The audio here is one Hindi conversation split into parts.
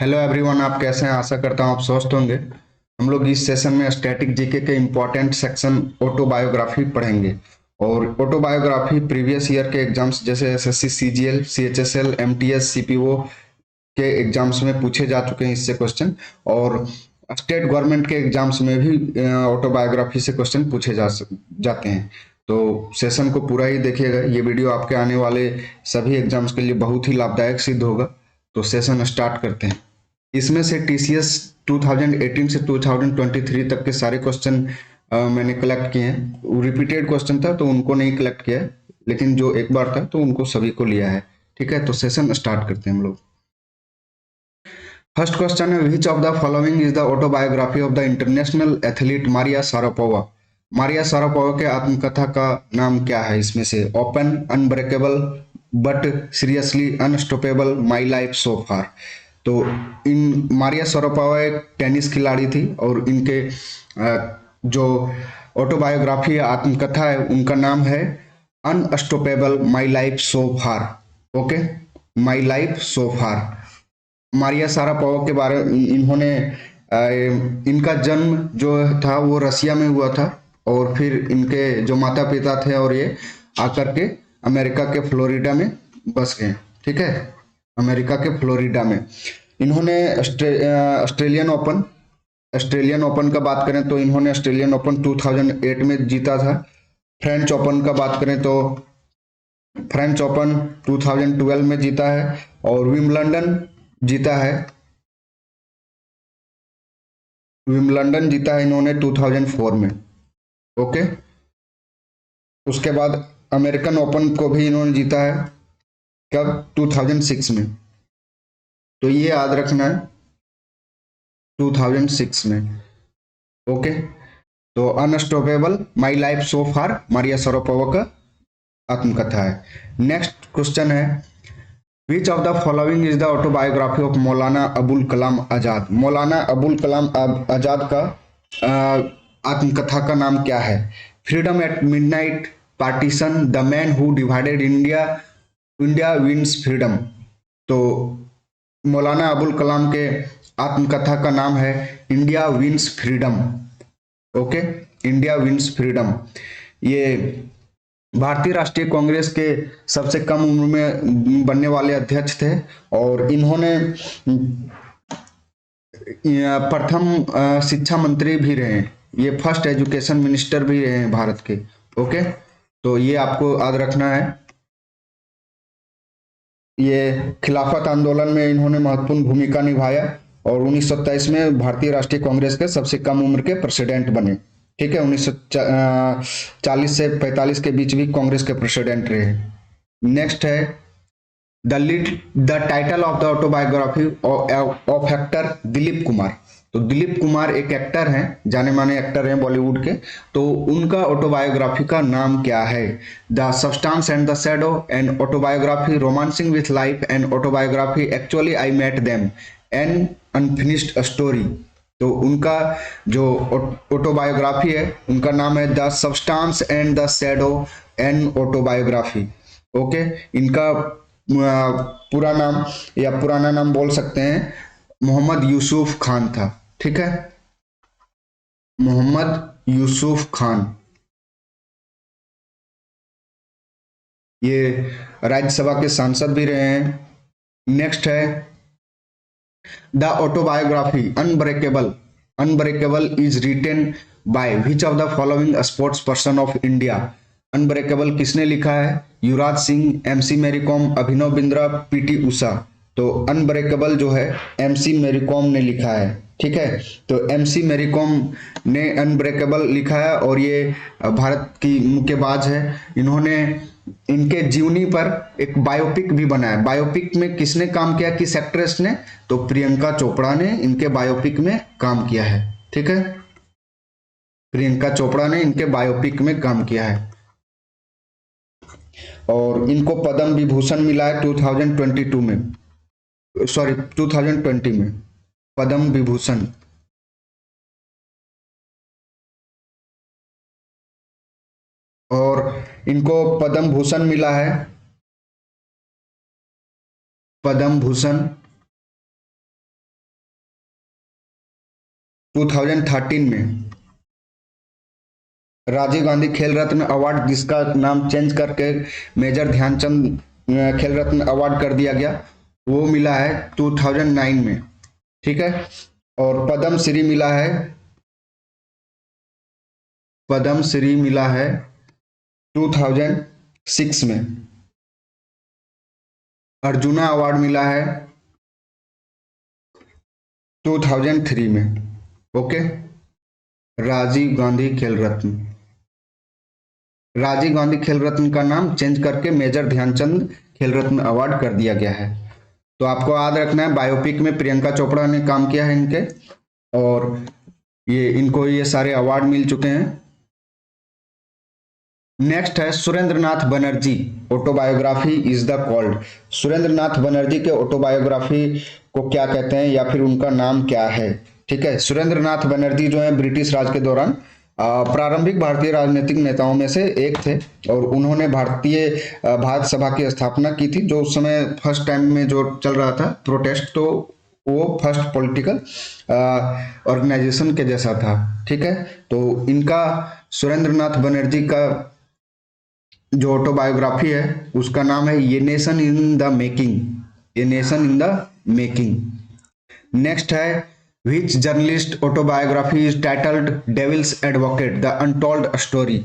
हेलो एवरीवन, आप कैसे हैं? आशा करता हूँ आप स्वस्थ होंगे। हम लोग इस सेशन में स्टैटिक जीके के इम्पोर्टेंट सेक्शन ऑटोबायोग्राफी पढ़ेंगे। और ऑटोबायोग्राफी प्रीवियस ईयर के एग्जाम्स जैसे SSC, CGL, CHSL, MTS, CPO के एग्जाम्स में पूछे जा चुके हैं इससे क्वेश्चन। और स्टेट गवर्नमेंट के एग्जाम्स में भी ऑटोबायोग्राफी से क्वेश्चन पूछे जाते हैं। तो सेशन को पूरा ही देखिएगा। ये वीडियो आपके आने वाले सभी एग्जाम्स के लिए बहुत ही लाभदायक सिद्ध होगा। तो सेशन स्टार्ट करते हैं। इसमें से टीसीएस 2018 से 2023 तक के सारे क्वेश्चन मैंने कलेक्ट किए हैं। रिपीटेड क्वेश्चन था तो उनको नहीं कलेक्ट किया है, लेकिन जो एक बार था तो उनको सभी को लिया है। ठीक है, तो सेशन स्टार्ट करते हैं हम लोग। फर्स्ट क्वेश्चन है, which of the following is the autobiography of the international athlete Maria Sharapova. Maria Sharapova के आत्मकथा का नाम क्या है? इसमें से open, unbreakable, but seriously, unstoppable, my life so far. तो इन मारिया शारापोवा एक टेनिस खिलाड़ी थी और इनके जो ऑटोबायोग्राफी आत्मकथा है उनका नाम है unstoppable, my life so far. Okay, my life so far. Maria Sharapova के बारे इन्होंने इनका जन्म जो था वो रसिया में हुआ था। और फिर इनके जो माता पिता थे और ये आकर के अमेरिका के फ्लोरिडा में बस गए। ठीक है, अमेरिका के फ्लोरिडा में इन्होंने ऑस्ट्रेलियन ओपन का बात करें तो इन्होंने ऑस्ट्रेलियन ओपन 2008 में जीता था। फ्रेंच ओपन का बात करें तो फ्रेंच ओपन 2012 में जीता है। और विम्बलडन जीता है इन्होंने 2004 में। ओके, उसके बाद अमेरिकन ओपन को भी इन्होंने जीता है कब? 2006 में। तो ये याद रखना है, 2006 में। ओके, तो unstoppable, my life so far Maria Sharapova का आत्मकथा है। नेक्स्ट क्वेश्चन है, which of the following is the autobiography of मौलाना अबुल कलाम आजाद। मौलाना अबुल कलाम आजाद का आत्मकथा का नाम क्या है? Freedom at midnight, partition, the man who divided India, India wins freedom. तो मौलाना अबुल कलाम के आत्मकथा का नाम है India wins freedom. Okay, India wins freedom. ये भारतीय राष्ट्रीय कांग्रेस के सबसे कम उम्र में बनने वाले अध्यक्ष थे और इन्होंने प्रथम शिक्षा मंत्री भी रहे। ये फर्स्ट एजुकेशन मिनिस्टर भी रहे हैं भारत के। ओके, तो ये आपको याद रखना है। ये खिलाफत आंदोलन में इन्होंने महत्वपूर्ण भूमिका निभाया और 1927 में भारतीय राष्ट्रीय कांग्रेस के सबसे कम उम्र के प्रेसिडेंट बने। ठीक है, 1940 से 45 के बीच भी कांग्रेस के प्रेसिडेंट रहे। नेक्स्ट है, the title of the autobiography of actor Dilip Kumar. तो दिलीप कुमार एक एक्टर हैं, जाने माने एक्टर हैं बॉलीवुड के। तो उनका ऑटोबायोग्राफी का नाम क्या है? The substance and the shadow, and autobiography romancing with life, and autobiography actually I met them, an unfinished story. तो उनका जो ऑटोबायोग्राफी है उनका नाम है the substance and the shadow an autobiography. Okay, इनका पूरा नाम या पुराना नाम बोल सकते हैं मोहम्मद यूसुफ खान था। ठीक है, मोहम्मद यूसुफ खान। ये राज्यसभा के सांसद भी रहे हैं। नेक्स्ट है, the autobiography unbreakable. Unbreakable is written by which of the following sports person of India. Unbreakable किसने लिखा है? Yuvraj Singh, MC Mary com, Abhinav Bindra, PT Usha. तो अनब्रेकेबल जो है एमसी मैरी कॉम ने लिखा है। ठीक है, तो एमसी मैरी कॉम ने अनब्रेकेबल लिखा है और ये भारत की मुक्केबाज है। इन्होंने इनके जीवनी पर एक बायोपिक भी बनाया। बायोपिक में किसने काम किया, किस एक्ट्रेस ने? तो प्रियंका चोपड़ा ने इनके बायोपिक में काम किया है। ठीक है, प्रियंका चोपड़ा ने इनके बायोपिक में काम किया है और इनको पद्म विभूषण मिला है 2022 में, सॉरी 2020 में पद्म विभूषण। और इनको पद्म भूषण मिला है, पद्म भूषण 2013 में राजीव गांधी खेल रत्न अवार्ड, जिसका नाम चेंज करके मेजर ध्यानचंद खेल रत्न अवार्ड कर दिया गया, वो मिला है 2009 में। ठीक है। और पद्म श्री मिला है, पद्म श्री मिला है 2006 में। अर्जुना अवार्ड मिला है 2003 में। ओके। राजीव गांधी खेल रत्न, राजीव गांधी खेल रत्न का नाम चेंज करके मेजर ध्यानचंद खेल रत्न अवार्ड कर दिया गया है। तो आपको याद रखना है, बायोपिक में प्रियंका चोपड़ा ने काम किया है इनके, और इनको ये सारे अवार्ड मिल चुके हैं। नेक्स्ट है Surendranath Banerjee autobiography is the called. Surendranath Banerjee के ऑटोबायोग्राफी को क्या कहते हैं, या फिर उनका नाम क्या है। ठीक है। सुरेंद्रनाथ बनर्जी जो है ब्रिटिश राज के दौरान प्रारंभिक भारतीय राजनीतिक नेताओं में से एक थे, और उन्होंने भारत सभा की स्थापना की थी, जो उस समय फर्स्ट टाइम में जो चल रहा था प्रोटेस्ट, तो वो फर्स्ट पॉलिटिकल ऑर्गेनाइजेशन के जैसा था। ठीक है। तो इनका सुरेंद्रनाथ बनर्जी का जो ऑटोबायोग्राफी है उसका नाम है ये नेशन इन द मेकिंग, ये nation in the making. Next है Which journalist autobiography is titled Devil's Advocate: The Untold Story?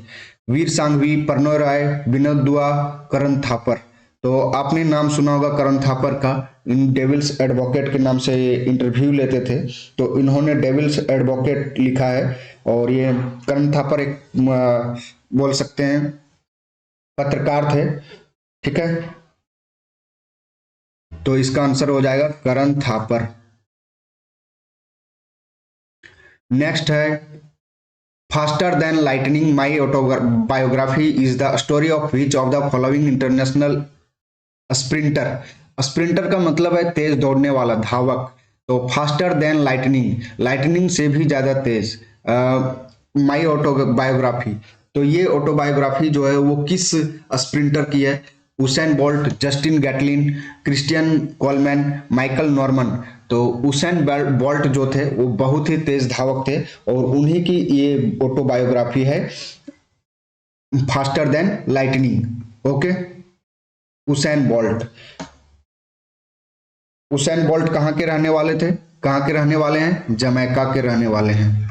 वीर सांघवी, प्रणय राय, विनोद दुआ, करण थापर। तो आपने नाम सुना होगा करण थापर का, इन डेविल्स एडवोकेट के नाम से इंटरव्यू लेते थे, तो इन्होंने डेविल्स एडवोकेट लिखा है। और ये करण थापर एक बोल सकते हैं पत्रकार थे। ठीक है। तो इसका आंसर हो जाएगा करण थापर। नेक्स्ट है faster than lightning my autobiography is the story of which of the following international sprinter. Sprinter का मतलब है तेज दौड़ने वाला, धावक। तो फास्टर देन लाइटनिंग, लाइटनिंग से भी ज्यादा तेज, माई ऑटोबायोग्राफी। तो ये ऑटोबायोग्राफी जो है वो किस स्प्रिंटर की है? Usain bolt, Justin Gatlin, Christian Coleman, Michael Norman. तो उसेन बोल्ट जो थे वो बहुत ही तेज धावक थे, और उन्हीं की ये ऑटोबायोग्राफी है faster than lightning. Okay. Usain bolt, Usain bolt कहाँ के रहने वाले थे? कहाँ के रहने वाले हैं? जमैका के रहने वाले हैं।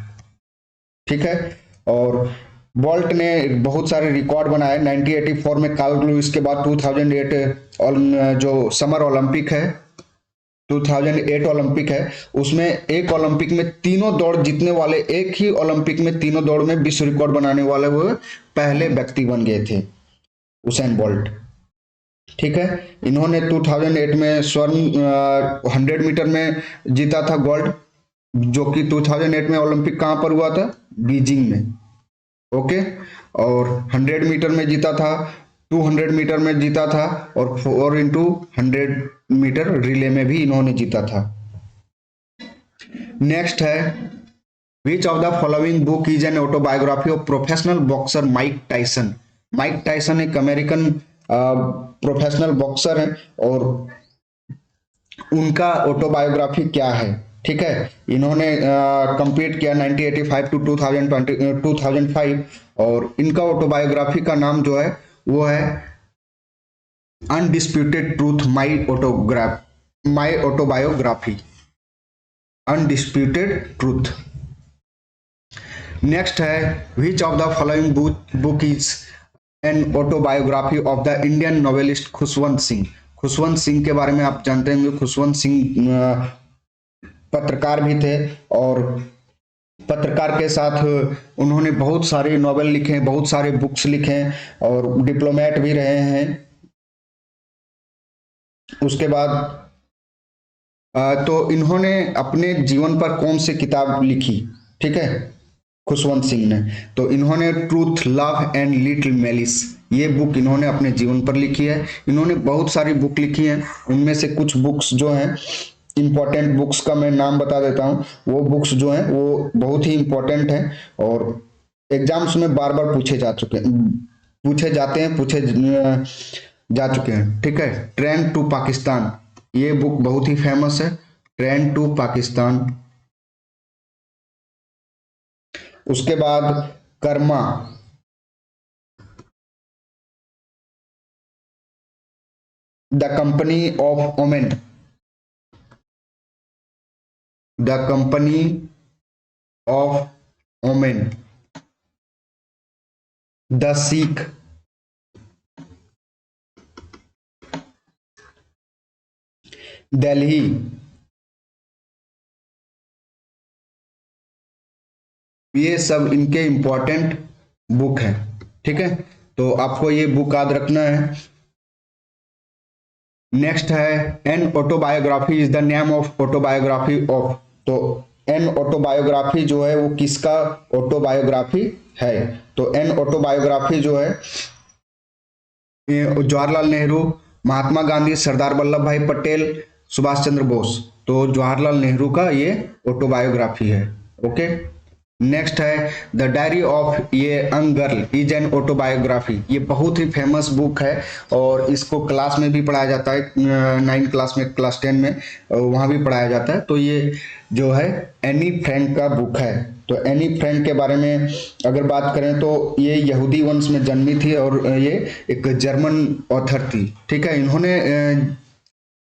ठीक है। और बोल्ट ने बहुत सारे रिकॉर्ड बनाए। 1984 में कार्ल लुईस के बाद 2008 जो समर ओलंपिक है, 2008 ओलंपिक है, उसमें एक ओलंपिक में तीनों दौड़ जीतने वाले, एक ही ओलंपिक में तीनों दौड़ में विश्व रिकॉर्ड बनाने वाले वो पहले व्यक्ति बन गए थे, उसेन बोल्ट। ठीक है। इन्होंने 2008 में स्वर्ण 100 मीटर में जीता था गोल्ड, जो कि 2008 में ओलंपिक कहां पर हुआ था? बीजिंग में। ओके। और 100 मीटर में जीता था, 200 मीटर में जीता था, और 4x100 मीटर रिले में भी इन्होंने जीता था। नेक्स्ट है which of the following book is an autobiography of professional boxer Mike Tyson. Mike Tyson एक अमेरिकन प्रोफेशनल बॉक्सर है, और उनका ऑटोबायोग्राफी क्या है? ठीक है। इन्होंने कंप्लीट किया 1985 टू 2005, और इनका ऑटोबायोग्राफी का नाम जो है वो है undisputed truth my autobiography, undisputed truth. Next है which of the following book is an autobiography of the Indian novelist Khushwant Singh. Khushwant Singh के बारे में आप जानते होंगे। खुशवंत सिंह पत्रकार भी थे, और पत्रकार के साथ उन्होंने बहुत सारे नॉवेल लिखे, बहुत सारे बुक्स लिखे, और डिप्लोमेट भी रहे हैं। उसके बाद तो इन्होंने अपने जीवन पर कौन सी किताब लिखी? ठीक है, खुशवंत सिंह ने। तो इन्होंने truth, love and little malice, ये बुक इन्होंने अपने जीवन पर लिखी है। इन्होंने बहुत सारी बुक लिखी हैं, उनमें से कुछ बुक्स जो हैं इंपॉर्टेंट बुक्स का मैं नाम बता देता हूँ। वो बुक्स जो हैं वो बहुत ही इंपॉर्टेंट हैं, और एग्जाम्स में बार बार पूछे जाते हैं। ठीक है। ट्रेन टू पाकिस्तान, ये बुक बहुत ही फेमस है, ट्रेन टू पाकिस्तान। उसके बाद karma, the company of women, the company of women, the Sikh, Delhi, ये सब इनके इंपॉर्टेंट बुक है। ठीक है, तो आपको ये बुक याद रखना है। नेक्स्ट है an autobiography is the name of autobiography of, तो एन ऑटोबायोग्राफी जो है वो किसका ऑटोबायोग्राफी है, तो एन ऑटोबायोग्राफी जो है जवाहरलाल नेहरू, महात्मा गांधी, सरदार वल्लभ भाई पटेल, सुभाष चंद्र बोस, तो जवाहरलाल नेहरू का ये ऑटोबायोग्राफी है। ओके, नेक्स्ट है द डायरी ऑफ ये young girl is an autobiography, ये बहुत ही फेमस बुक है और इसको क्लास में भी पढ़ाया जाता है, 9 क्लास में, क्लास 10 में वहाँ भी पढ़ाया जाता है। तो ये जो है एनी फ्रैंक का बुक है। तो एनी फ्रैंक के बारे में अगर बात करें तो ये यहूदी वंश में जन्मी थी और ये एक जर्मन ऑथर थी। ठीक है, इन्होंने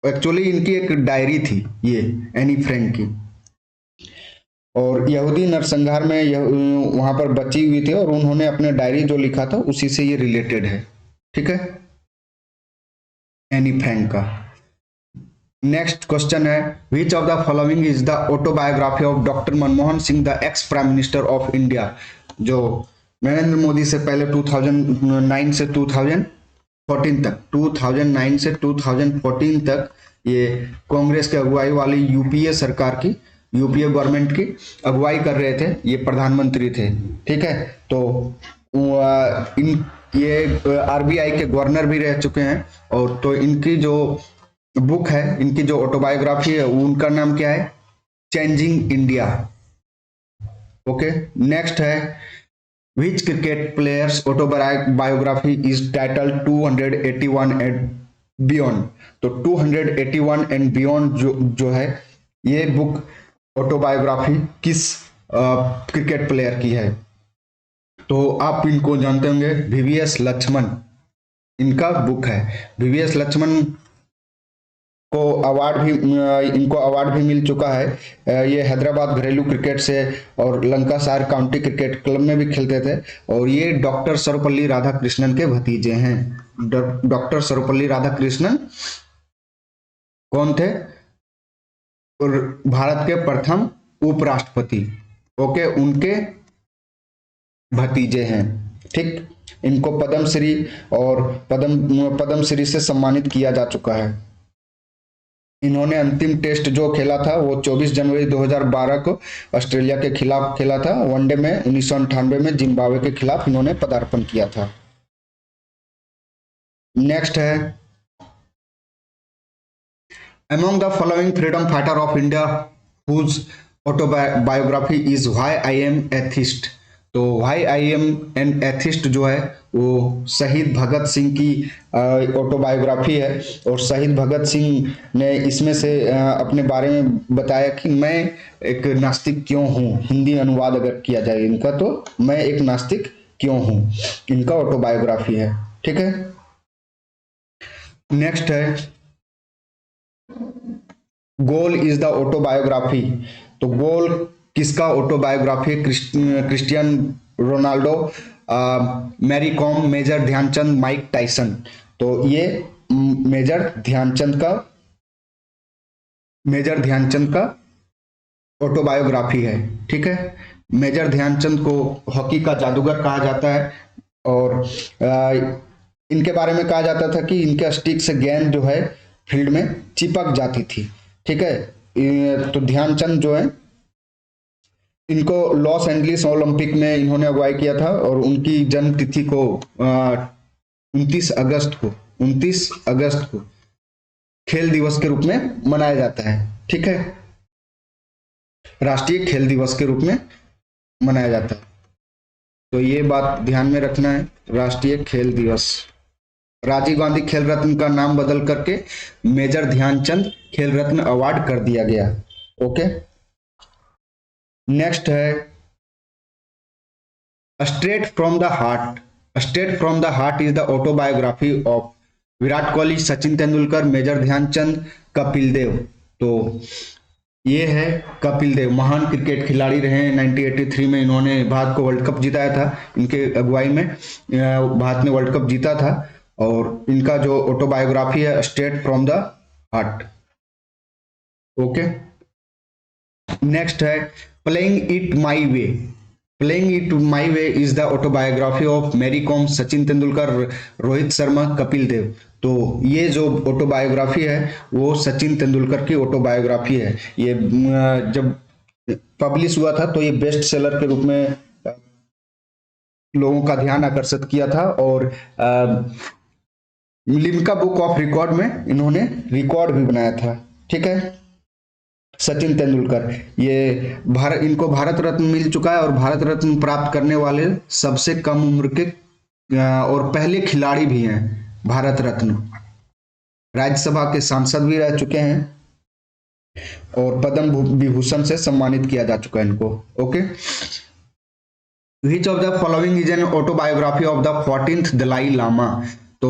एक्चुअली इनकी एक डायरी थी ये एनी फ्रैंक की, और यहूदी नरसंहार में वहां पर बची हुई थी और उन्होंने अपने डायरी जो लिखा था उसी से ये रिलेटेड है। ठीक है, एनी फ्रैंक का। नेक्स्ट क्वेश्चन है which of the following is the autobiography of doctor Manmohan Singh the ex prime minister of India, जो नरेंद्र मोदी से पहले 2009 से 2014 तक, 2009 से 2014 तक ये कांग्रेस की अगुवाई वाली यूपीए सरकार की, यूपीए गवर्नमेंट की अगुवाई कर रहे थे, ये प्रधानमंत्री थे। ठीक है, तो ये आरबीआई के गवर्नर भी रह चुके हैं, और तो इनकी जो बुक है, इनकी जो ऑटोबायोग्राफी है उनका नाम क्या है, चेंजिंग इंडिया। ओके, नेक्स्ट है which cricket players autobiography is title 281 and beyond, तो 281 एंड बियॉन्ड जो है ये बुक ऑटोबायोग्राफी किस क्रिकेट प्लेयर की है, तो आप इनको जानते होंगे, वीवीएस लक्ष्मण इनका बुक है। वीवीएस लक्ष्मण को अवार्ड भी, इनको अवार्ड भी मिल चुका है। ये हैदराबाद घरेलू क्रिकेट से और लंकासार काउंटी क्रिकेट क्लब में भी खेलते थे, और ये डॉक्टर सर्वपल्ली राधाकृष्णन के भतीजे हैं। डॉक्टर सर्वपल्ली राधाकृष्णन कौन थे, और भारत के प्रथम उपराष्ट्रपति। ओके, उनके भतीजे हैं। ठीक, इनको पद्मश्री और पद्मश्री से सम्मानित किया जा चुका है। इन्होंने अंतिम टेस्ट जो खेला था वो 24 जनवरी 2012 को ऑस्ट्रेलिया के खिलाफ खेला था। वनडे में 1998 में जिम्बाब्वे के खिलाफ इन्होंने पदार्पण किया था। नेक्स्ट है among the following freedom fighter of India whose autobiography is why I am atheist, तो why I am an atheist जो है वो शहीद भगत सिंह की ऑटोबायोग्राफी है, और शहीद भगत सिंह ने इसमें से अपने बारे में बताया कि मैं एक नास्तिक क्यों हूँ, हिंदी अनुवाद अगर किया जाए इनका तो मैं एक नास्तिक क्यों हूँ, इनका ऑटोबायोग्राफी है। ठीक है, नेक्स्ट है गोल इज द ऑटोबायोग्राफी, तो गोल किसका ऑटोबायोग्राफी है, Christian Ronaldo, Mary Kom, major Dhyanchand, Mike Tyson, तो ये मेजर ध्यानचंद का ऑटोबायोग्राफी है। ठीक है, मेजर ध्यानचंद को हॉकी का जादूगर कहा जाता है, और इनके बारे में कहा जाता था कि इनके स्टिक से गेंद जो है फील्ड में चिपक जाती थी। ठीक है, तो ध्यानचंद जो है इनको लॉस एंजलिस ओलंपिक में इन्होंने अगुवाई किया था, और उनकी जन्म तिथि को 29 अगस्त को खेल दिवस के रूप में मनाया जाता है। ठीक है, राष्ट्रीय खेल दिवस के रूप में मनाया जाता है, तो ये बात ध्यान में रखना है। राष्ट्रीय खेल दिवस, राजीव गांधी खेल रत्न का नाम बदल करके मेजर ध्यानचंद खेल रत्न अवार्ड कर दिया गया। ओके, नेक्स्ट है straight from the heart, straight from the heart is the autobiography of Virat Kohli, Sachin Tendulkar, major Dhyanchand, Kapil Dev. तो ये है कपिल देव, महान क्रिकेट खिलाड़ी रहे हैं। 1983 में इन्होंने भारत को वर्ल्ड कप जिताया था, इनके अगुवाई में भारत ने वर्ल्ड कप जीता था। और इनका जो ऑटोबायोग्राफी है straight from the heart. Okay, next है playing it my way. Playing it my way is the autobiography of Mary Kom, Sachin Tendulkar, Rohit Sharma, Kapil Dev. तो ये जो ऑटोबायोग्राफी है वो सचिन तेंदुलकर की ऑटोबायोग्राफी है। ये जब पब्लिश हुआ था तो ये बेस्ट सेलर के रूप में लोगों का ध्यान आकर्षित किया था। और लिम्का बुक ऑफ रिकॉर्ड में इन्होंने रिकॉर्ड भी बनाया था। ठीक है, सचिन तेंदुलकर, ये इनको भारत रत्न मिल चुका है और भारत रत्न प्राप्त करने वाले सबसे कम उम्र के और पहले खिलाड़ी भी हैं भारत रत्न। राज्यसभा के सांसद भी रह चुके हैं और पद्म विभूषण से सम्मानित किया जा चुका है इनको। Okay, which of the following is an autobiography of the 14th Dalai Lama. तो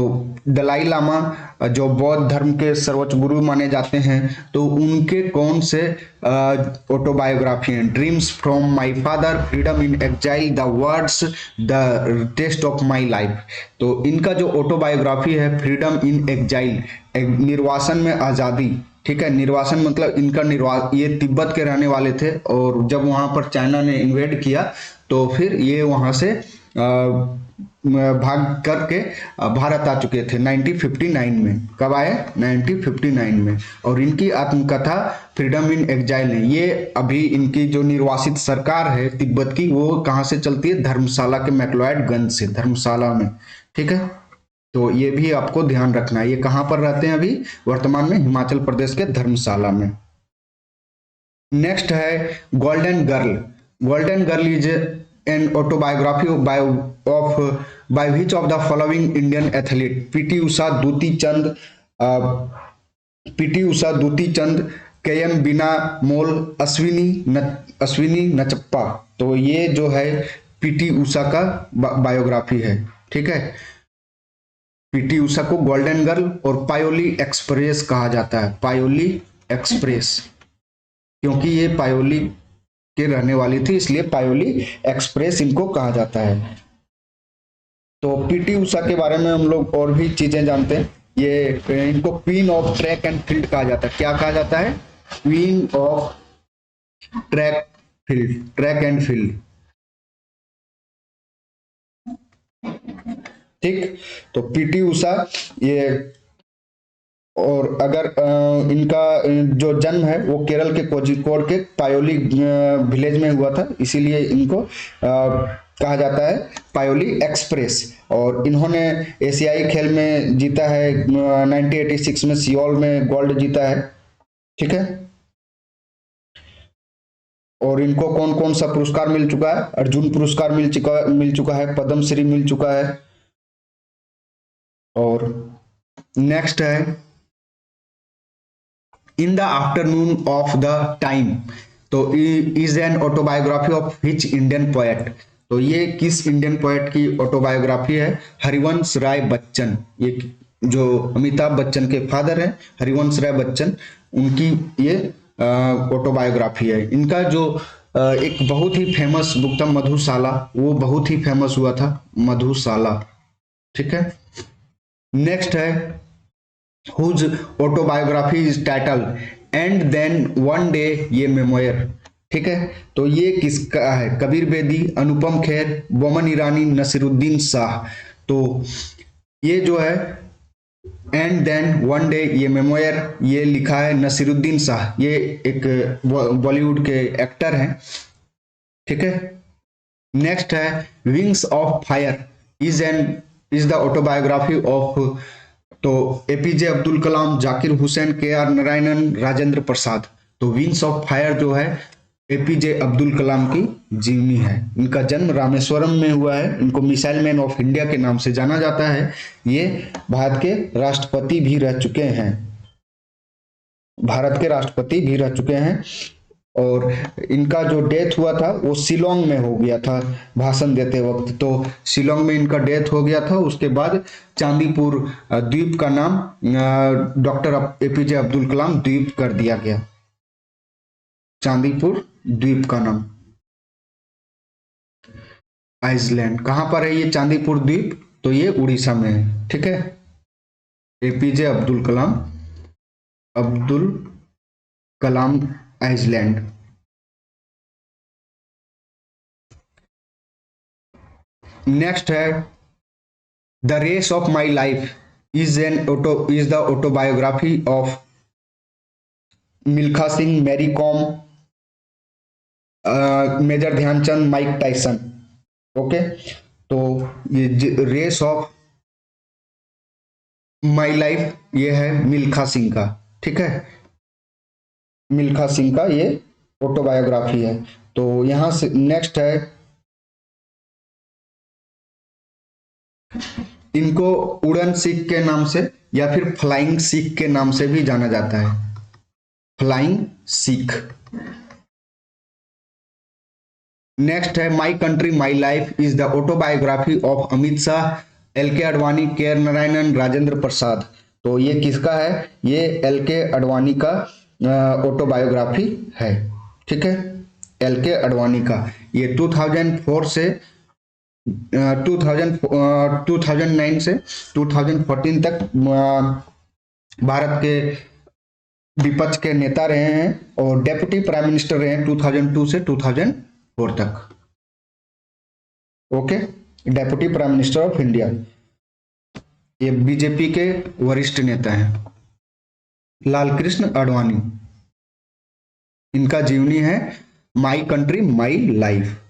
दलाई लामा जो बौद्ध धर्म के सर्वोच्च गुरु माने जाते हैं, तो उनके कौन से ऑटोबायोग्राफी हैं? Dreams from my father, freedom in exile, the words, the test of my life. तो इनका जो ऑटोबायोग्राफी है फ्रीडम इन एग्जाइल, निर्वासन में आजादी। ठीक है, निर्वासन मतलब इनका ये तिब्बत के रहने वाले थे और जब वहां पर चाइना ने इन्वेड किया तो फिर ये वहां से भाग करके भारत आ चुके थे 1959 में। कब आए? 1959 में। और इनकी आत्मकथा फ्रीडम इन एग्जाइल है। ये अभी इनकी जो निर्वासित सरकार है तिब्बत की, वो कहाँ से चलती है? धर्मशाला के मैक्लोएडगंज से, धर्मशाला में। ठीक है, तो ये भी आपको ध्यान रखना है। ये कहाँ पर रहते हैं अभी वर्तमान में? हिमाचल प्रदेश के धर्मशाला में। नेक्स्ट है golden girl. Golden girl is an autobiography of by which of the following Indian athlete? PT Usha, Dutee Chand, PT Usha, Dutee Chand, KM Beena Mol, Ashwini Nachappa. तो ये जो है पीटी उषा का बायोग्राफी है। ठीक है, पीटी उषा को गोल्डन गर्ल और पायोली एक्सप्रेस कहा जाता है। पायोली एक्सप्रेस, क्योंकि ये पायोली के रहने वाली थी इसलिए पायोली एक्सप्रेस इनको कहा जाता है। तो पीटी उषा के बारे में हम लोग और भी चीजें जानते हैं। ये इनको queen of track and field कहा जाता है। क्या कहा जाता है? Queen of track and field. ठीक, तो पीटी उषा ये, और अगर इनका जो जन्म है वो केरल के कोझिकोड के पायोली विलेज में हुआ था, इसीलिए इनको कहा जाता है पायोली एक्सप्रेस। और इन्होंने एशियाई खेल में जीता है 1986 में सियोल में गोल्ड जीता है। ठीक है, और इनको कौन कौन सा पुरस्कार मिल चुका है? अर्जुन पुरस्कार मिल चुका है, पद्मश्री मिल चुका है। और नेक्स्ट है in the afternoon of the time. तो is an autobiography of which Indian poet. तो ये किस इंडियन पोएट की ऑटोबायोग्राफी है? हरिवंश राय बच्चन। ये जो अमिताभ बच्चन के फादर हैं हरिवंश राय बच्चन, उनकी ये ऑटोबायोग्राफी है। इनका जो एक बहुत ही फेमस बुक था मधुशाला, वो बहुत ही फेमस हुआ था मधुशाला। ठीक है, नेक्स्ट है whose autobiography is title and then one day, ये मेमोयर। ठीक है, तो ये किसका है? कबीर बेदी, अनुपम खेर, बोमन ईरानी, नसीरुद्दीन शाह। तो ये जो है एंड देन वन डे, ये मेमोयर, ये लिखा है नसीरुद्दीन शाह। ये एक बॉलीवुड के एक्टर हैं। ठीक है, नेक्स्ट है wings of fire is the autobiography of, तो एपीजे अब्दुल कलाम, जाकिर हुसैन, केआर नारायणन, राजेंद्र प्रसाद। तो विंग्स ऑफ फायर जो है एपीजे अब्दुल कलाम की जीवनी है। इनका जन्म रामेश्वरम में हुआ है। इनको मिसाइल मैन ऑफ इंडिया के नाम से जाना जाता है। ये भारत के राष्ट्रपति भी रह चुके हैं। भारत के राष्ट्रपति भी रह चुके हैं। और इनका जो डेथ हुआ था वो शिलोंग में हो गया था भाषण देते वक्त। तो शिलोंग में इनका डेथ हो गया था। उसके बाद चांदीपुर द्वीप का नाम डॉक्टर एपीजे अब्दुल कलाम द्वीप कर दिया गया। चांदीपुर द्वीप का नाम आइसलैंड। कहां पर है ये चांदीपुर द्वीप? तो ये उड़ीसा में है। ठीक है, APJ Abdul Kalam Iceland. Next है the race of my life is the autobiography of Milkha Singh, Mary Kom, major Dhyanchand, Mike Tyson. Okay, तो ये रेस ऑफ माई लाइफ ये है मिल्खा सिंह का। ठीक है, मिल्खा सिंह का ये ऑटोबायोग्राफी है। तो यहां से नेक्स्ट है, इनको उड़न सिख के नाम से या फिर फ्लाइंग सिख के नाम से भी जाना जाता है। फ्लाइंग सिख। नेक्स्ट है my country my life is the autobiography of Amit Shah, L के अडवाणी, के आर नारायणन, राजेंद्र प्रसाद। तो ये किसका है? ये एल के अडवाणी का ऑटोबायोग्राफी है। ठीक है, एल के अडवाणी का। ये 2004 से 2009 से 2014 तक भारत के विपक्ष के नेता रहे हैं और डेप्यूटी प्राइम मिनिस्टर रहे हैं 2002 से 2004 तक। Okay, deputy prime minister of India. ये बीजेपी के वरिष्ठ नेता हैं, लालकृष्ण आडवाणी। इनका जीवनी है my country my life.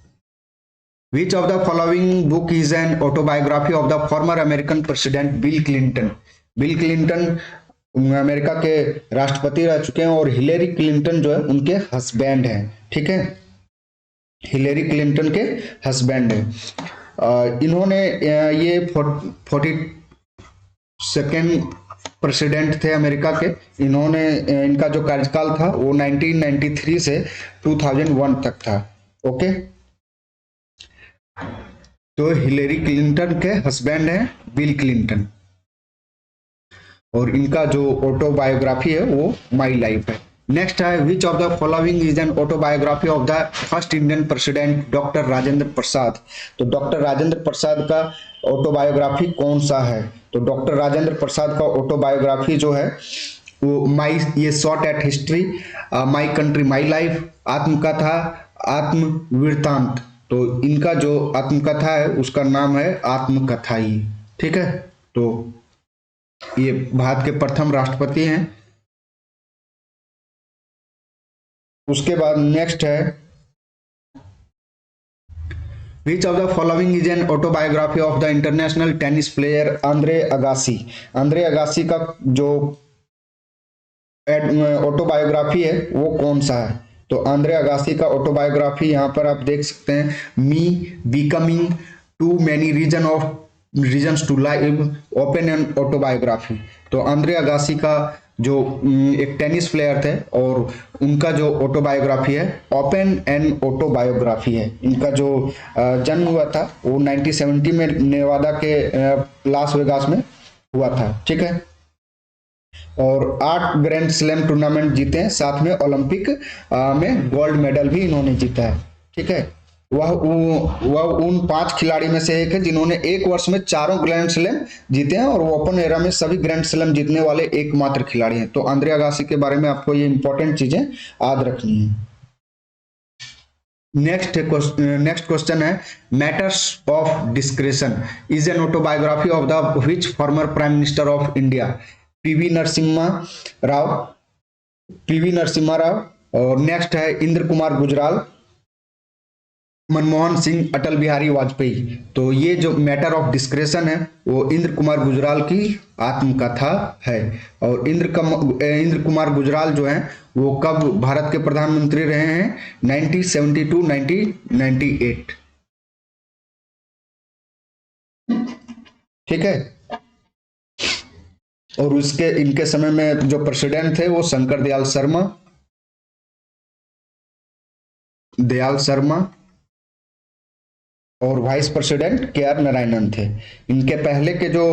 Which of the following book is an autobiography of the former American president Bill Clinton? Bill Clinton America के राष्ट्रपति रह चुके हैं और हिलेरी क्लिंटन जो है उनके हस्बैंड हैं। ठीक है, हिलेरी क्लिंटन के हस्बैंड हैं। इन्होंने ये 42nd प्रेसिडेंट थे अमेरिका के। इन्होंने इनका जो कार्यकाल था वो 1993 से 2001 तक था। ओके, तो हिलेरी क्लिंटन के हस्बैंड हैं बिल क्लिंटन और इनका जो ऑटोबायोग्राफी है वो माई लाइफ है। नेक्स्ट है which of the following is an autobiography of the first Indian president doctor Rajendra Prasad. तो डॉक्टर राजेंद्र प्रसाद का ऑटोबायोग्राफी कौन सा है? तो डॉक्टर राजेंद्र प्रसाद का ऑटोबायोग्राफी जो है वो ये short at history, my country my life, आत्मकथा, आत्मवृत्तांत। तो इनका जो आत्मकथा है उसका नाम है आत्मकथा ही। ठीक है, तो ये भारत के प्रथम राष्ट्रपति हैं। उसके बाद नेक्स्ट है which of the following is an autobiography of the international tennis player Andre Agassi. Andre Agassi का जो ऑटोबायोग्राफी है वो कौन सा है? तो आंद्रे अगासी का ऑटोबायोग्राफी यहाँ पर आप देख सकते हैं, me becoming too many reasons to live, open and autobiography. तो आंद्रे अगासी का जो एक टेनिस प्लेयर थे और उनका जो ऑटोबायोग्राफी है ओपन एंड ऑटोबायोग्राफी है। इनका जो जन्म हुआ था वो 1970 में नेवादा के लास वेगास में हुआ था। ठीक है, और 8 ग्रैंड स्लैम टूर्नामेंट जीते हैं, साथ में ओलंपिक में गोल्ड मेडल भी इन्होंने जीता है। ठीक है, वह उन 5 खिलाड़ी में से एक है जिन्होंने एक वर्ष में 4 ग्रैंड स्लैम जीते हैं और वो ओपन एरा में सभी ग्रैंड स्लैम जीतने वाले एकमात्र खिलाड़ी हैं। तो आंद्रे अगासी के बारे में आपको ये इंपॉर्टेंट चीजें याद रखनी है। नेक्स्ट क्वेश्चन है matters of discretion is an autobiography of the which former prime minister of India? PV Narasimha Rao. और नेक्स्ट है इंद्र कुमार गुजराल, मनमोहन सिंह, अटल बिहारी वाजपेयी। तो ये जो मैटर ऑफ डिस्क्रेशन है वो इंद्र कुमार गुजराल की आत्मकथा है। और इंद्र कुमार गुजराल जो है वो कब भारत के प्रधानमंत्री रहे हैं? 1972 1998। ठीक है, और इनके समय में जो प्रेसिडेंट थे वो शंकर दयाल शर्मा। दयाल शर्मा और वाइस प्रेसिडेंट के आर नारायणन थे। इनके पहले के जो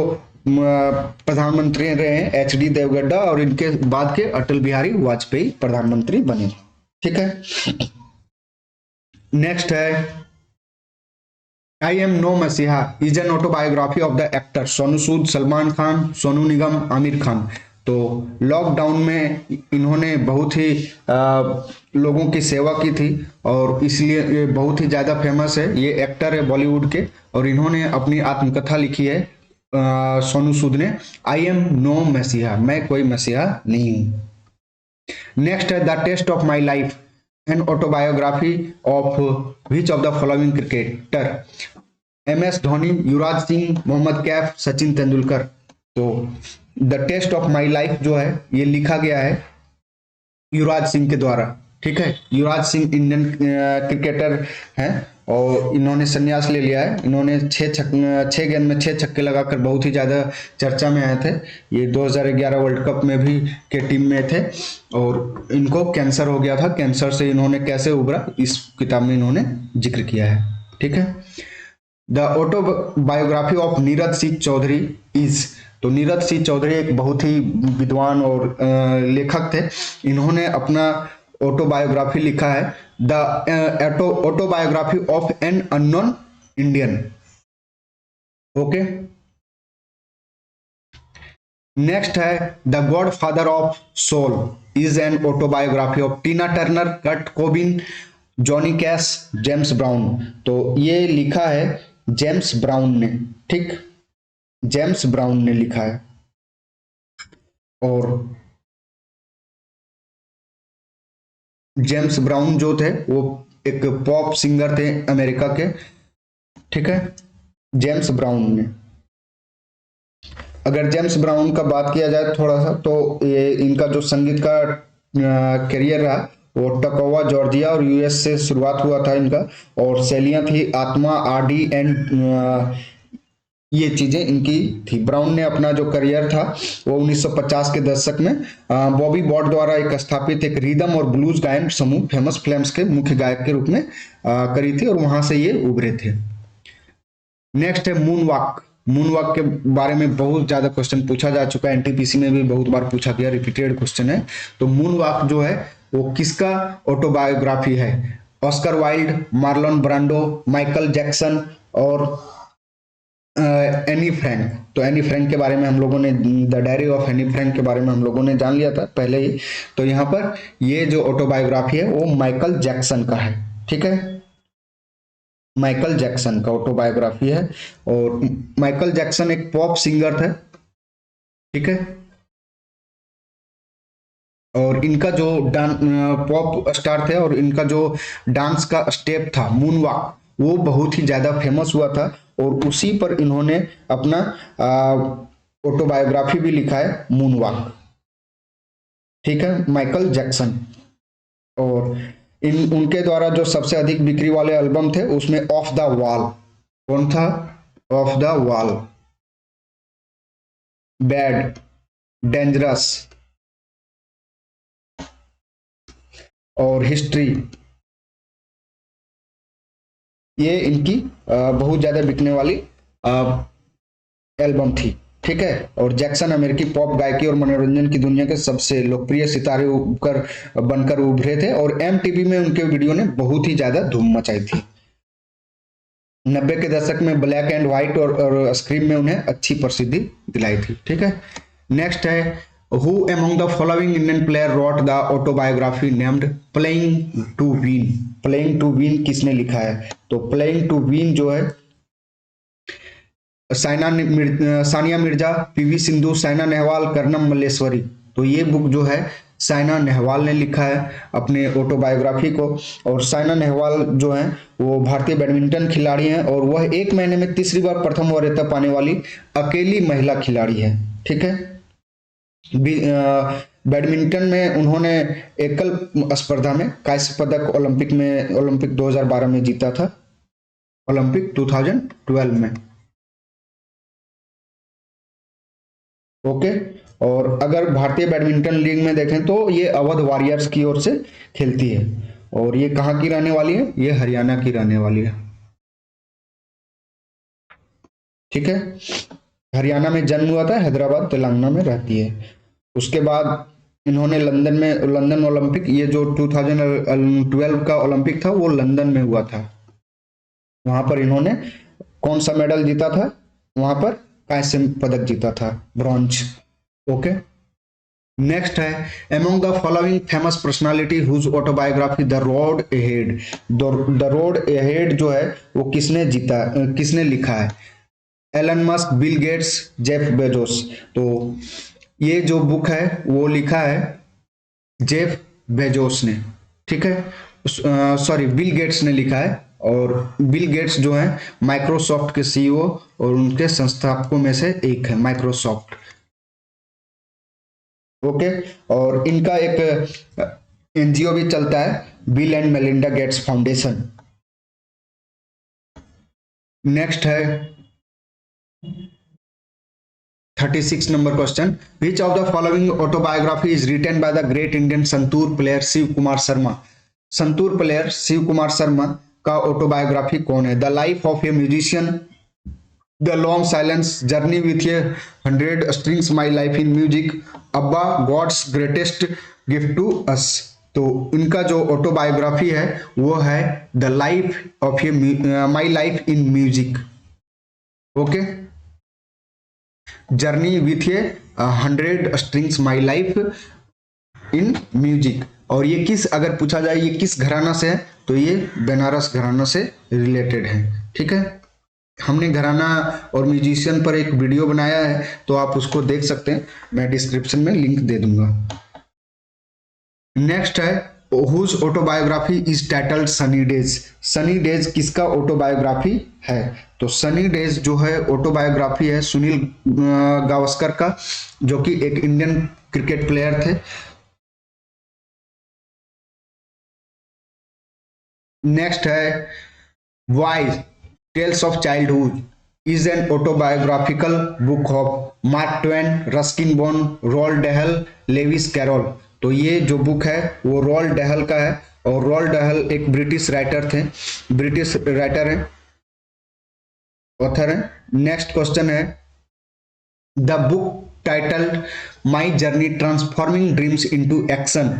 प्रधानमंत्री रहे हैं एच डी देवगड्डा, और इनके बाद के अटल बिहारी वाजपेयी प्रधानमंत्री बने। ठीक है, नेक्स्ट है I am no messiah is an autobiography of the actor Sonu Sood, Salman Khan, Sonu Nigam, Aamir Khan. तो लॉकडाउन में इन्होंने बहुत ही लोगों की सेवा की थी और इसलिए ये बहुत ही ज़्यादा फेमस है। ये एक्टर है बॉलीवुड के और इन्होंने अपनी आत्मकथा लिखी है सोनू सूद ने, आई एम नो मसीहा, मैं कोई मसीहा नहीं हूँ। नेक्स्ट है the test of my life an autobiography of which of the following cricketer, M S Dhoni, Yuvraj Singh, Mohammad Kaif, Sachin Tendulkar. तो the test of my life जो है ये लिखा गया है युवराज सिंह के द्वारा। ठीक है, युवराज सिंह इंडियन क्रिकेटर हैं और इन्होंने संन्यास ले लिया है। इन्होंने 6 गेंद में 6 छक्के लगाकर बहुत ही ज़्यादा चर्चा में आए थे। ये 2011 वर्ल्ड कप में भी के टीम में थे और इनको कैंसर हो गया था। कैंसर से इन्होंने कैसे उभरा इस किताब में इन्होंने जिक्र किया है। ठीक है, the autobiography of Neeraj Singh Chaudhary is, तो नीरज सिंह चौधरी एक बहुत ही विद्वान और लेखक थे। इन्होंने अपना ऑटोबायोग्राफी लिखा है the autobiography of an unknown Indian. Okay, next है the godfather of soul is an autobiography of Tina Turner, Kurt Cobain, Johnny Cash, James Brown. तो ये लिखा है जेम्स ब्राउन ने। ठीक, जेम्स ब्राउन ने लिखा है और जेम्स ब्राउन जो थे वो एक पॉप सिंगर थे अमेरिका के। ठीक है, जेम्स ब्राउन ने, अगर जेम्स ब्राउन का बात किया जाए थोड़ा सा तो ये इनका जो संगीत का करियर रहा वो टकोवा जॉर्जिया और यूएस से शुरुआत हुआ था इनका, और शैलियां थी आत्मा, आरडी एंड ये चीजें इनकी थी। ब्राउन ने अपना जो करियर था वो 1950 के दशक में बॉबी बॉड द्वारा एक स्थापित एक रिदम और ब्लूज गायन समूह फेमस फ्लेम्स के मुख्य गायक के रूप में करी थी और वहां से ये उभरे थे। नेक्स्ट है मून वॉक। मून वॉक के बारे में बहुत ज्यादा क्वेश्चन पूछा जा चुका है, एनटीपीसी में भी बहुत बार पूछा गया, रिपीटेड क्वेश्चन है। तो मून वॉक जो है वो किसका ऑटोबायोग्राफी है? Oscar Wilde, Marlon Brando, Michael Jackson और एनी फ्रैंक। तो एनी फ्रैंक के बारे में हम लोगों ने, the diary of Anne Frank के बारे में हम लोगों ने जान लिया था पहले ही। तो यहाँ पर ये जो ऑटोबायोग्राफी है वो माइकल जैक्सन का है। ठीक है, माइकल जैक्सन का ऑटोबायोग्राफी है और माइकल जैक्सन एक पॉप सिंगर थे। ठीक है, और इनका जो पॉप स्टार थे और इनका जो डांस का स्टेप था मून वॉक वो बहुत ही ज्यादा फेमस हुआ था और उसी पर इन्होंने अपना ऑटोबायोग्राफी भी लिखा है मून वॉक। ठीक है, माइकल जैक्सन। और इन उनके द्वारा जो सबसे अधिक बिक्री वाले एल्बम थे उसमें ऑफ द वॉल, कौन था? Of the wall, bad, dangerous और हिस्ट्री, ये इनकी बहुत ज्यादा बिकने वाली एल्बम थी। ठीक है, और जैक्सन अमेरिकी पॉप गायकी और मनोरंजन की दुनिया के सबसे लोकप्रिय सितारे बनकर उभरे थे और एमटीवी में उनके वीडियो ने बहुत ही ज्यादा धूम मचाई थी। 90 के दशक में ब्लैक एंड व्हाइट और स्क्रीन में उन्हें अच्छी प्रसिद्धि दिलाई थी। ठीक है, नेक्स्ट है Who among the following Indian player wrote the autobiography named Playing to Win? Playing to Win किसने लिखा है? तो Playing to Win जो है सानिया मिर्जा, पीवी सिंधु, साइना नेहवाल, कर्णम मल्लेश्वरी। तो ये बुक जो है साइना नेहवाल ने लिखा है अपने ऑटोबायोग्राफी को। और साइना नेहवाल जो है वो भारतीय बैडमिंटन खिलाड़ी हैं और वह 1 महीने में तीसरी बार प्रथम वरीयता पाने वाली अकेली महिला खिलाड़ी है। ठीक है, बैडमिंटन में उन्होंने एकल स्पर्धा में कांस्य पदक ओलंपिक 2012 में जीता था, ओलंपिक 2012 में। ओके, और अगर भारतीय बैडमिंटन लीग में देखें तो ये अवध वॉरियर्स की ओर से खेलती है। और ये कहाँ की रहने वाली है, ये हरियाणा की रहने वाली है। ठीक है, हरियाणा में जन्म हुआ था, हैदराबाद तेलंगाना में रहती है। उसके बाद इन्होंने लंदन ओलंपिक, ये जो 2012 का ओलंपिक था वो लंदन में हुआ था, वहां पर इन्होंने कौन सा मेडल जीता था, वहां पर कांस्य पदक जीता था, ब्रॉन्ज। ओके, नेक्स्ट है among the following famous personality whose autobiography the road ahead, the road ahead जो है वो किसने लिखा है, Elon Musk, Bill Gates, Jeff Bezos. तो ये जो बुक है वो लिखा है जेफ बेजोस ने, ठीक है, सॉरी बिल गेट्स ने लिखा है। और बिल गेट्स जो है माइक्रोसॉफ्ट के सीईओ और उनके संस्थापकों में से एक है, माइक्रोसॉफ्ट। ओके, और इनका एक एनजीओ भी चलता है, Bill and Melinda Gates foundation. Next है 36 number question, which of the following autobiography is written by the great Indian santoor player Shiv Kumar Sharma. Santoor player Shiv Kumar Sharma का ऑटोबायोग्राफी कौन है, the life of a musician, the long silence, journey with a 100 strings, my life in music, अब्बा, god's greatest gift to us. तो इनका जो ऑटोबायोग्राफी है वो है the life of A my life in music. Okay, journey with a 100 strings, my life in music. और ये किस, अगर पूछा जाए ये किस घराना से है, तो ये बनारस घराना से रिलेटेड है। ठीक है, हमने घराना और म्यूजिशियन पर एक वीडियो बनाया है, तो आप उसको देख सकते हैं, मैं डिस्क्रिप्शन में लिंक दे दूंगा। नेक्स्ट है whose autobiography is titled sunny days. Sunny days किसका ऑटोबायोग्राफी है, तो सनी डेज जो है ऑटोबायोग्राफी है सुनील गावस्कर का, जो कि एक इंडियन क्रिकेट प्लेयर थे। नेक्स्ट है why tales of childhood is an autobiographical book of Mark Twain, Ruskin Bond, Roald Dahl, Lewis Carroll. तो ये जो बुक है वो रोल्ड डहल का है, और रोल्ड डहल एक ब्रिटिश राइटर थे, ब्रिटिश राइटर है, ऑथर है। नेक्स्ट क्वेश्चन है the book titled my journey transforming dreams into action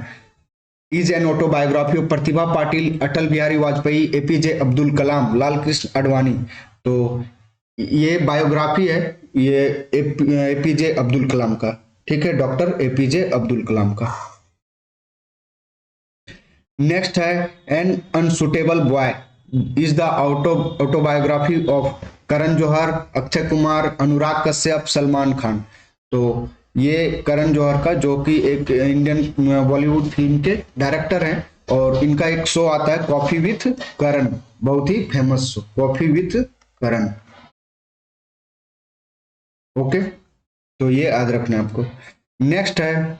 is an autobiography of Pratibha Patil, Atal Bihari Vajpayee, APJ Abdul Kalam, Lal Krishna Advani. तो ये बायोग्राफी है, ये एपीजे अब्दुल कलाम का, ठीक है, डॉक्टर एपीजे अब्दुल कलाम का। नेक्स्ट है an unsuitable boy is the autobiography of Karan Johar, Akshay Kumar, Anurag Kashyap, Salman Khan. तो ये करण जौहर का, जो कि एक इंडियन बॉलीवुड फिल्म के डायरेक्टर हैं, और इनका एक शो आता है कॉफी विथ करण, बहुत ही famous show, coffee with Karan. Okay, तो ये याद रखना है आपको। नेक्स्ट है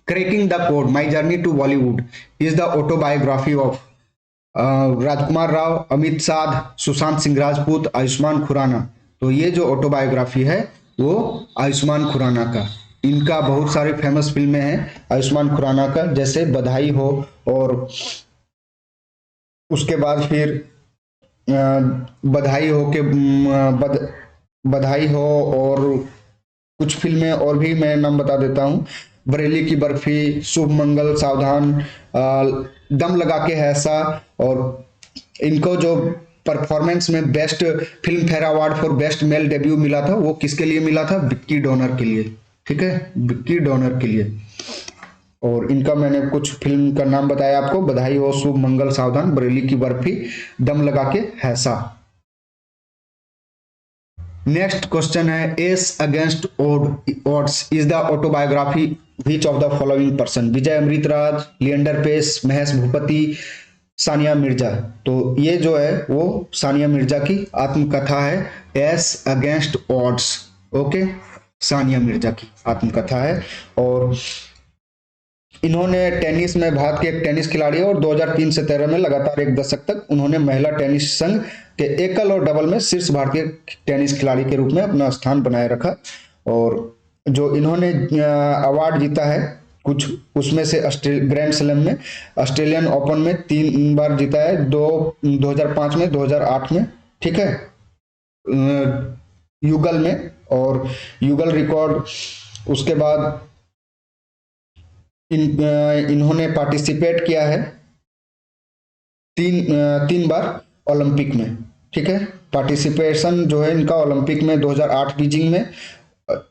cracking the code my journey to Bollywood is the autobiography of Rajkummar Rao, Amit Sadh, Sushant Singh Rajput, Ayushman Khurana. तो ये जो ऑटोबायोग्राफी है वो आयुष्मान खुराना का, इनका बहुत सारी फेमस फिल्में हैं आयुष्मान खुराना का, जैसे बधाई हो, और उसके बाद फिर बधाई हो के बधाई हो, और कुछ फिल्में और भी मैं नाम बता देता हूँ, बरेली की बर्फी, शुभ मंगल, सावधान, दम लगा के है ऐसा। और इनको जो परफॉर्मेंस में best film fair award for best male debut मिला था, वो किसके लिए मिला था, विक्की डोनर के लिए, ठीक है, विक्की डोनर के लिए। और इनका मैंने कुछ फिल्म का नाम बताया आपको, बधाई हो, शुभ मंगल, सावधान, बरेली की बर्फी, दम लगा के हैसा। नेक्स्ट क्वेश्चन है ace against odds is the autobiography which of the following person, Vijay Amritraj, Leander Paes, Mahesh Bhupathi, Sania Mirza. तो ये जो है वो सानिया मिर्जा की आत्मकथा है, ace against odds. Okay, Sania Mirza की आत्मकथा है। और इन्होंने टेनिस में, भारत के एक टेनिस खिलाड़ी है, और 2003 से 13 में लगातार एक दशक तक उन्होंने महिला टेनिस संघ के एकल और डबल में शीर्ष भारतीय टेनिस खिलाड़ी के रूप में अपना स्थान बनाए रखा। और जो इन्होंने अवार्ड जीता है कुछ उसमें से ग्रैंड स्लैम में ऑस्ट्रेलियन ओपन में 3 बार जीता है, 2005 में, 2008 में, ठीक है, युगल में, और युगल रिकॉर्ड। उसके बाद इन्होंने पार्टिसिपेट किया है तीन बार ओलंपिक में, ठीक है। पार्टिसिपेशन जो है इनका ओलंपिक में 2008 बीजिंग में,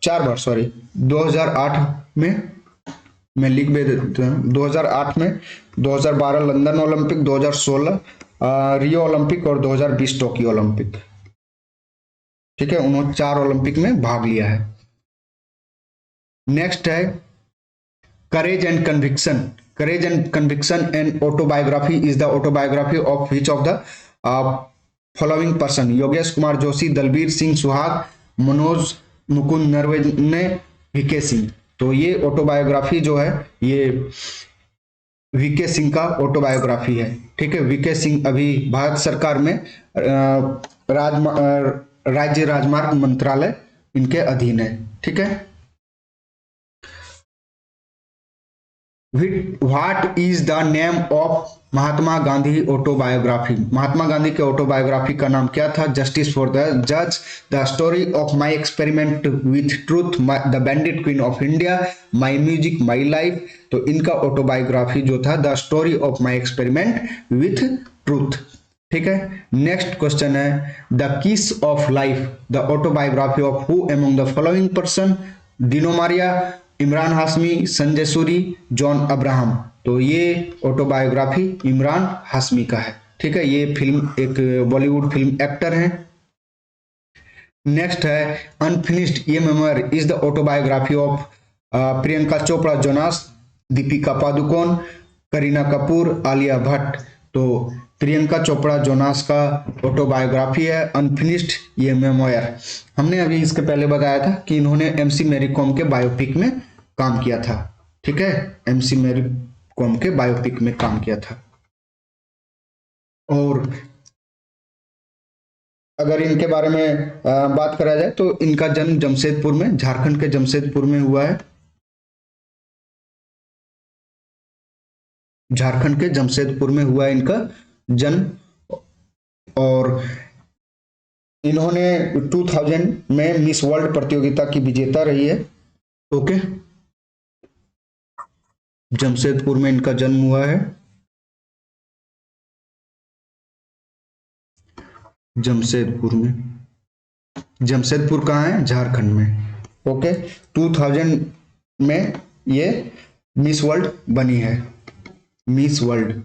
4 बार, सॉरी, 2008 में, मैं लिख भी देता हूँ, 2008 में, 2012 लंदन ओलंपिक, 2016 रियो ओलंपिक और 2020 टोक्यो ओलंपिक, ठीक है। उन्होंने 4 ओलंपिक में भाग लिया है। नेक्स्ट है courage and conviction. Courage and conviction and autobiography is the autobiography of which of the following person? Yogesh Kumar Joshi, Dalbir Singh Suhag, Manoj Mukund Naravane, VK Singh. तो ये ऑटोबायोग्राफी जो है ये वीके सिंह का ऑटोबायोग्राफी है, ठीक है। वीके सिंह अभी भारत सरकार में राज्य राजमार्ग मंत्रालय इनके अधीन है, ठीक है। What is the name of Mahatma Gandhi autobiography? Mahatma Gandhi के ऑटोबायोग्राफी का नाम क्या था? जस्टिस फॉर द जज, the story of my experiment with truth, the bandit queen of India, my music my life. तो इनका ऑटोबायोग्राफी जो था the story of my experiment with truth, ठीक है। नेक्स्ट क्वेश्चन है the kiss of life, the autobiography of who among the following person? Dino Maria, Imran Hashmi, Sanjay Suri, John Abraham. तो ये ऑटोबायोग्राफी इमरान हाशमी का है, ठीक है। ये फिल्म एक बॉलीवुड फिल्म एक्टर हैं। नेक्स्ट है अनफिनिश्ड, ये memoir is the autobiography of Priyanka Chopra Jonas, Deepika Padukone, Kareena Kapoor, Alia Bhatt. तो प्रियंका चोपड़ा जोनास का ऑटोबायोग्राफी है अनफिनिश्ड, ये मेमोयर। हमने अभी इसके पहले बताया था कि इन्होंने एमसी मैरी कॉम के बायोपिक में काम किया था, ठीक है। एमसी मैरी कॉम के बायोपिक में काम किया था। और अगर इनके बारे में बात करा जाए तो इनका जन्म जमशेदपुर में, झारखंड के जमशेदपुर में हुआ है। झारखंड के जमशेदपुर में हुआ है इनका जन्म। और इन्होंने 2000 में मिस वर्ल्ड प्रतियोगिता की विजेता रही है, ओके। जमशेदपुर में इनका जन्म हुआ है। जमशेदपुर में, जमशेदपुर कहाँ है? झारखंड में, ओके। 2000 में ये मिस वर्ल्ड बनी है, मिस वर्ल्ड।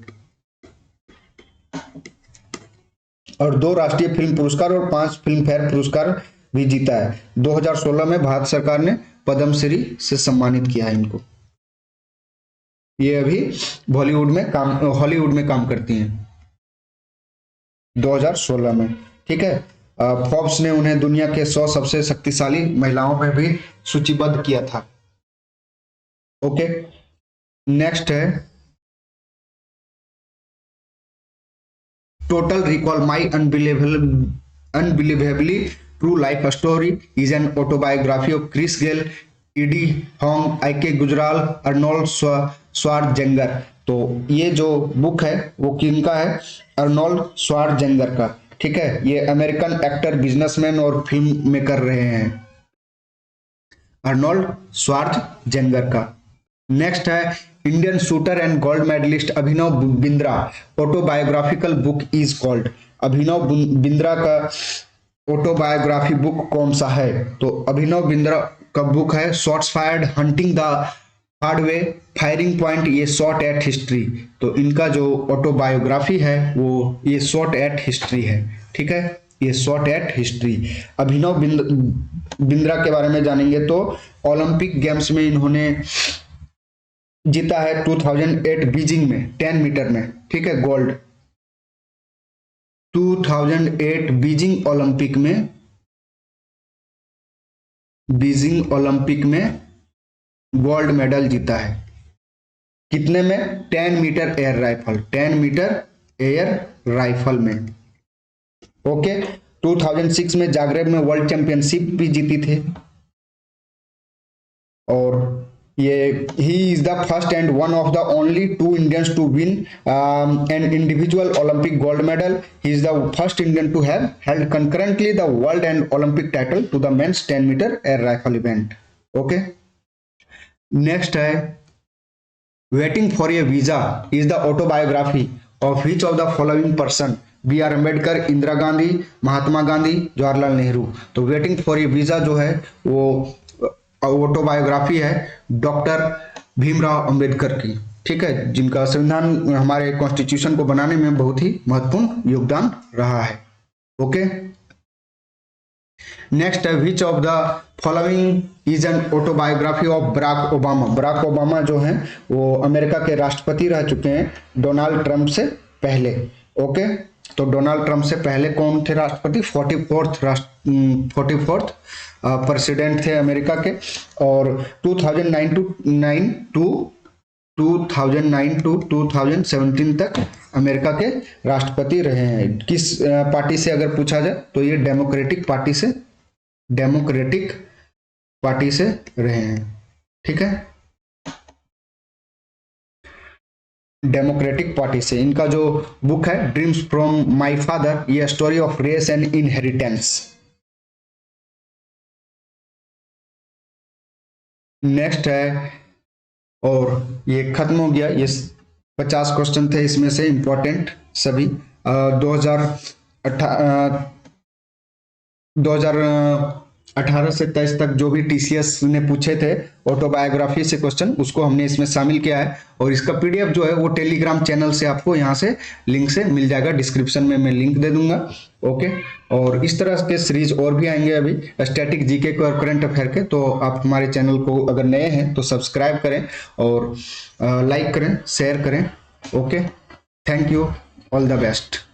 और 2 राष्ट्रीय फिल्म पुरस्कार और 5 फिल्म फेयर पुरस्कार भी जीता है। 2016 में भारत सरकार ने पद्मश्री से सम्मानित किया है इनको। ये अभी हॉलीवुड में काम करती हैं 2016 में, ठीक है। फोर्ब्स ने उन्हें दुनिया के 100 सबसे शक्तिशाली महिलाओं में भी सूचीबद्ध किया था, ओके। नेक्स्ट है total recall my unbelievably true life story is an autobiography of Chris Gayle, Ed Hong, IK Gujral, Arnold Schwarzenegger. तो ये जो बुक है वो किनका है? अर्नोल्ड श्वार्ज़नेगर का, ठीक है। ये अमेरिकन एक्टर, बिजनेसमैन और फिल्म मेकर रहे हैं, अर्नोल्ड श्वार्ज़नेगर का। नेक्स्ट है Indian shooter and gold medalist Abhinav Bindra autobiographical book is called. Abhinav Bindra का ऑटोबायोग्राफी बुक कौन सा है? तो अभिनव बिंद्रा का बुक है shots fired, hunting the hard way, firing point, ये शॉट एट हिस्ट्री। तो इनका जो ऑटोबायोग्राफी है वो ये शॉट एट हिस्ट्री है, ठीक है। ये shot at history. Abhinav Bindra के बारे में जानेंगे तो ओलंपिक गेम्स में इन्होंने जीता है 2008 बीजिंग में 10 मीटर में, ठीक है, गोल्ड। 2008 बीजिंग ओलंपिक में गोल्ड मेडल जीता है। कितने में? 10 metre air rifle, 10 metre air rifle में, ओके। 2006 में जागरेब में वर्ल्ड चैंपियनशिप भी जीती थे। और ये he is the first and one of the only 2 Indians to win an individual Olympic gold medal. He is the first Indian to have held concurrently the world and Olympic title to the men's 10 metre air rifle event. Okay, next है waiting for a visa is the autobiography of which of the following person. B R Ambedkar, Indira Gandhi, Mahatma Gandhi, Jawaharlal Nehru. तो वेटिंग फॉर ए वीजा जो है वो ऑटोबायोग्राफी है डॉक्टर भीमराव अंबेडकर की. ठीक है, जिनका संविधान हमारे कॉन्स्टिट्यूशन को बनाने में बहुत ही महत्वपूर्ण योगदान रहा है. ओके, नेक्स्ट है which of the following is an autobiography of Barack Obama. Barack Obama जो हैं वो अमेरिका के राष्ट्रपति रह चुके हैं डोनाल्ड ट्रंप से पहले. ओके, तो डोनाल्ड ट्रंप से पहले कौन थे राष्ट्रपति? 44th प्रेसिडेंट थे अमेरिका के. और 2009 टू 2017 तक अमेरिका के राष्ट्रपति रहे हैं. किस पार्टी से अगर पूछा जाए तो ये डेमोक्रेटिक पार्टी से रहे हैं. ठीक है, डेमोक्रेटिक पार्टी से. इनका जो बुक है ड्रीम्स फ्रॉम माय फादर, ये story of race and inheritance. Next है, और ये खत्म हो गया. ये 50 क्वेश्चन थे, इसमें से इंपॉर्टेंट सभी. 2018 से 23 तक जो भी टीसीएस ने पूछे थे ऑटोबायोग्राफी से क्वेश्चन, उसको हमने इसमें शामिल किया है. और इसका पीडीएफ जो है वो टेलीग्राम चैनल से आपको यहाँ से लिंक से मिल जाएगा. डिस्क्रिप्शन में मैं लिंक दे दूंगा. ओके, और इस तरह के सीरीज और भी आएंगे अभी स्टैटिक जीके के और करंट अफेयर के. तो आप हमारे चैनल को अगर नए हैं तो सब्सक्राइब करें और लाइक करें, शेयर करें. Okay, thank you, all the best.